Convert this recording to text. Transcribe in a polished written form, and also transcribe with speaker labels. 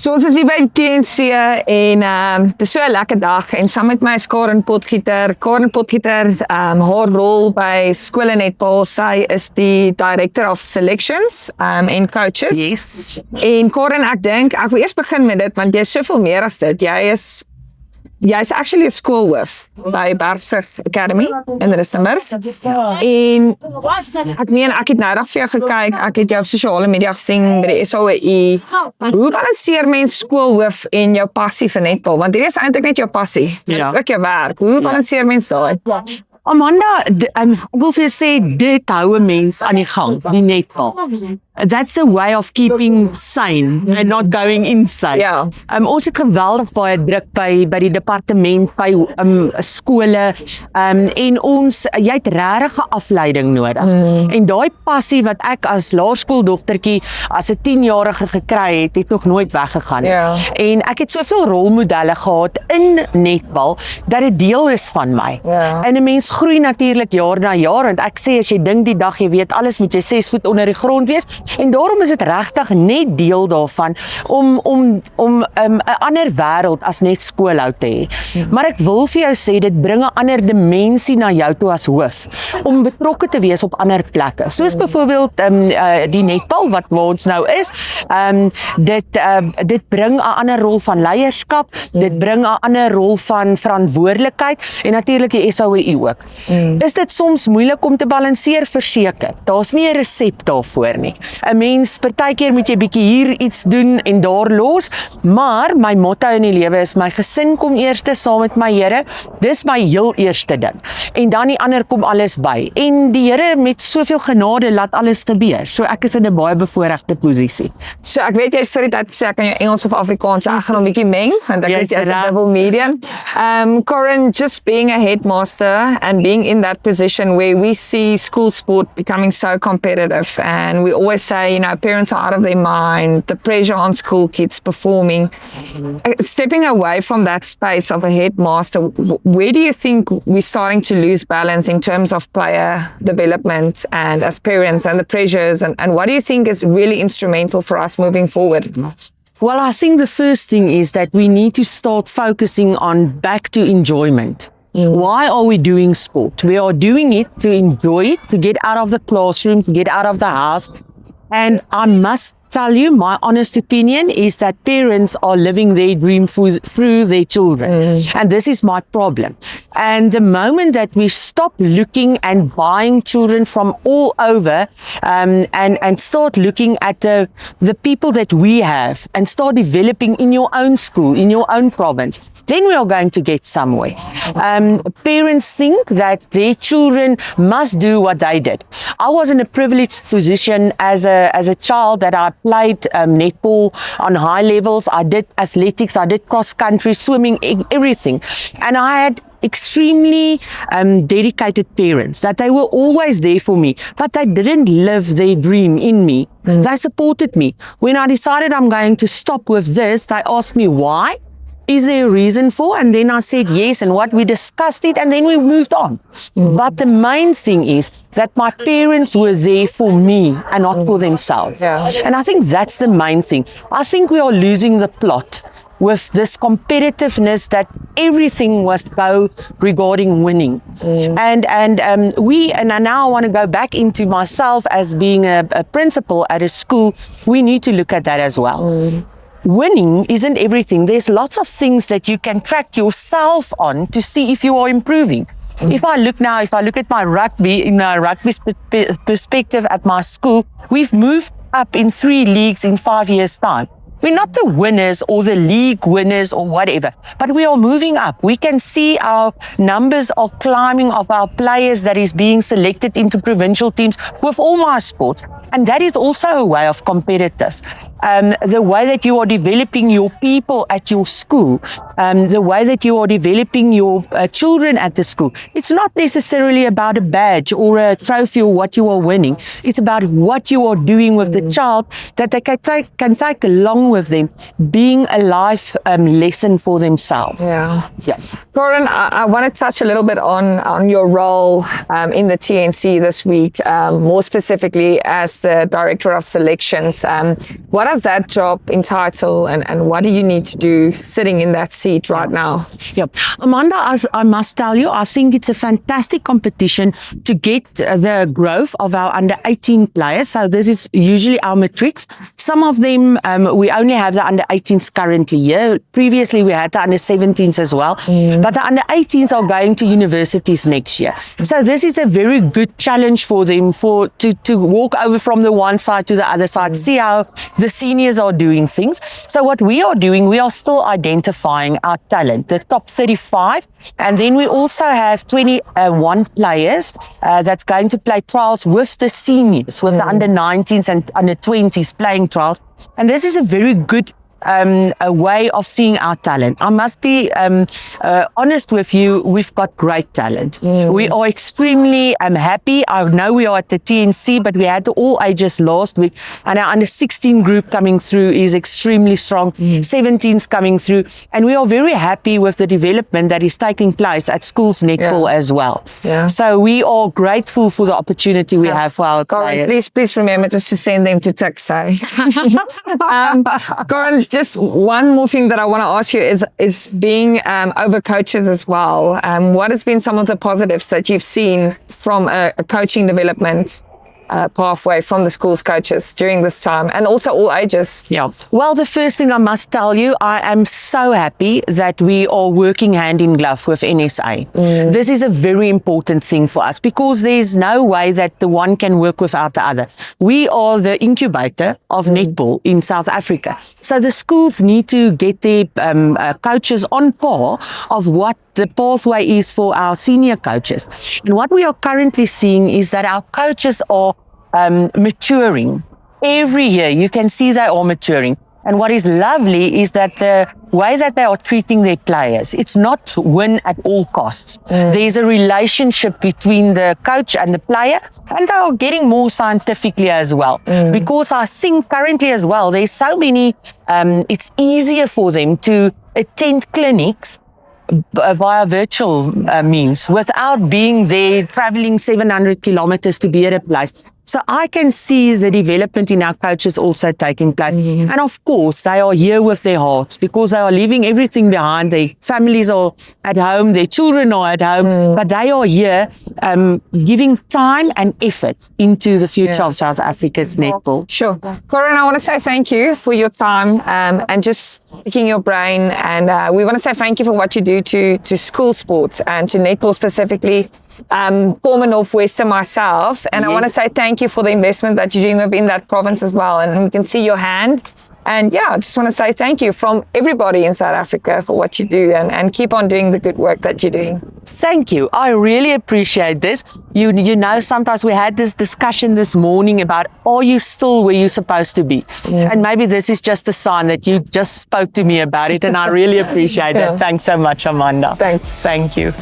Speaker 1: So ons is hier by die TNC en het is so 'n lekker dag en saam met my is Karin Potgieter. Karin Potgieter, haar rol by skole netball, sy is die Director of Selections en Coaches.
Speaker 2: Yes.
Speaker 1: En Karin, ek wil eers begin met dit, want jy is soveel meer as dit. Jy's actually 'n skoolhoof by Bergsig Academy in Rustenburg. En ek het nou dag vir jou gekyk, ek het jou op sosiale media gesien by die SAOI. Hoe balanseer mens skoolhoof en jou passie vir netbal? Want dit is eintlik net jou passie. Dit is ook jou werk. Hoe balanseer mens daai?
Speaker 2: Amanda, ek wil vir jou sê, dit hou 'n mens aan die gang, die netbal. That's a way of keeping sane and not going insane.
Speaker 1: Ja.
Speaker 2: Ons het geweldig baie druk by die departement, by skole, en jy het regtig 'n afleiding nodig. En daai passie wat ek as laerskooldogtertjie, as 'n 10-jarige gekry het nog nooit weggegaan nie.
Speaker 1: Ja.
Speaker 2: En ek het soveel rolmodelle gehad in netbal, dat dit deel is van my.
Speaker 1: Ja.
Speaker 2: En 'n mens groei natuurlik jaar na jaar, want ek sê, as jy dink die dag jy weet alles, moet jy 6 voet onder die grond wees. En daarom is dit regtig net deel daarvan om 'n ander wêreld as net skoolhout te hê. Maar ek wil vir jou sê, dit bring 'n ander dimensie na jou toe as hoof, om betrokke te wees op ander plekke. Soos byvoorbeeld die netbal wat waar ons nou is, dit bring 'n ander rol van leierskap, dit bring 'n ander rol van verantwoordelikheid en natuurlik die SAOI ook. Is dit soms moeilik om te balanseer? Verseker. Daar's nie 'n resep daarvoor nie. 'n Mens, partykeer moet jy bietjie hier iets doen en daar los, maar my motto in die lewe is, my gesin kom eerste saam met my Here, dis my heel eerste ding. En dan die ander kom alles by. En die Here met soveel genade laat alles gebeur. So ek is in 'n baie bevoorregte posisie.
Speaker 1: So ek weet jy het vir die tyd gesê, kan jy Engels of Afrikaans, ek gaan 'n bietjie meng, want ek weet jy is 'n double medium. Karin, just being a headmaster and being in that position where we see school sport becoming so competitive, and we always say, parents are out of their mind, the pressure on school kids performing. Stepping away from that space of a headmaster, where do you think we're starting to lose balance in terms of player development and as parents and the pressures, and what do you think is really instrumental for us moving forward?
Speaker 2: Well, I think the first thing is that we need to start focusing on back to enjoyment. Why are we doing sport? We are doing it to enjoy it, to get out of the classroom, to get out of the house. And I must tell you, my honest opinion is that parents are living their dream through their children. And this is my problem. And the moment that we stop looking and buying children from all over, and start looking at the people that we have and start developing in your own school, in your own province, then we are going to get somewhere. Parents think that their children must do what they did. I was in a privileged position as a child that I played netball on high levels. I did athletics, I did cross country, swimming, everything. And I had extremely dedicated parents, that they were always there for me, but they didn't live their dream in me. They supported me. When I decided I'm going to stop with this, they asked me why. Is there a reason for? And then I said yes, and what we discussed it, and then we moved on. But the main thing is that my parents were there for me and not for themselves. And I think that's the main thing. I think we are losing the plot with this competitiveness that everything must go regarding winning. And now I want to go back into myself as being a principal at a school. We need to look at that as well. Winning isn't everything. There's lots of things that you can track yourself on to see if you are improving. If I look at my rugby, in a rugby perspective at my school, we've moved up in 3 leagues in 5 years' time. We're not the winners or the league winners or whatever, but we are moving up. We can see our numbers are climbing of our players that is being selected into provincial teams with all my sports. And that is also a way of competitive. The way that you are developing your people at your school. the way that you are developing your children at the school. It's not necessarily about a badge or a trophy or what you are winning. It's about what you are doing with the child that they can take along with them, being a life lesson for themselves.
Speaker 1: Yeah.
Speaker 2: Yeah.
Speaker 1: Karin, I want to touch a little bit on your role in the TNC this week, more specifically as the Director of Selections. What does that job entitle, and what do you need to do sitting in that seat right now?
Speaker 2: Yeah. Amanda, I must tell you, I think it's a fantastic competition to get the growth of our under 18 players. So this is usually our matrix. Some of them, we only have the under 18s currently here. Previously, we had the under 17s as well. But the under 18s are going to universities next year. So this is a very good challenge for them to walk over from the one side to the other side, see how the seniors are doing things. So what we are doing, we are still identifying our talent, the top 35. And then we also have 21 players that's going to play trials with the seniors, with the under 19s and under 20s playing trials. And this is a very good a way of seeing our talent. I must be honest with you, we've got great talent. We are extremely happy. I know we are at the TNC, but we had the all ages last week, and our under 16 group coming through is extremely strong. 17s coming through, and we are very happy with the development that is taking place at schools netball as well. So we are grateful for the opportunity we have for our players.
Speaker 1: Please remember just to send them to Tuxai. Karin, just one more thing that I want to ask you is being over coaches as well. What has been some of the positives that you've seen from a coaching development pathway from the school's coaches during this time, and also all ages?
Speaker 2: Yeah. Well, the first thing I must tell you, I am so happy that we are working hand in glove with NSA. This is a very important thing for us because there's no way that the one can work without the other. We are the incubator of netball in South Africa. So the schools need to get their coaches on par of what the pathway is for our senior coaches. And what we are currently seeing is that our coaches are maturing. Every year you can see they are maturing. And what is lovely is that the way that they are treating their players, it's not win at all costs. There's a relationship between the coach and the player, and they are getting more scientifically as well. Because I think currently as well, there's so many, it's easier for them to attend clinics via virtual means without being there, traveling 700 kilometers to be at a place. So I can see the development in our coaches also taking place. And of course, they are here with their hearts because they are leaving everything behind. Their families are at home, their children are at home, but they are here giving time and effort into the future of South Africa's netball.
Speaker 1: Sure. Karin, I want to say thank you for your time and just picking your brain. And we want to say thank you for what you do to school sports and to netball specifically. Former Northwestern myself, and I want to say thank you for the investment that you're doing within that province as well, and we can see your hand. And yeah, I just want to say thank you from everybody in South Africa for what you do, and keep on doing the good work that you're doing.
Speaker 2: Thank you. I really appreciate this. You know, sometimes we had this discussion this morning about, are you still where you're supposed to be? And maybe this is just a sign that you just spoke to me about it, and I really appreciate that. Thanks so much, Amanda.
Speaker 1: Thanks.
Speaker 2: Thank you.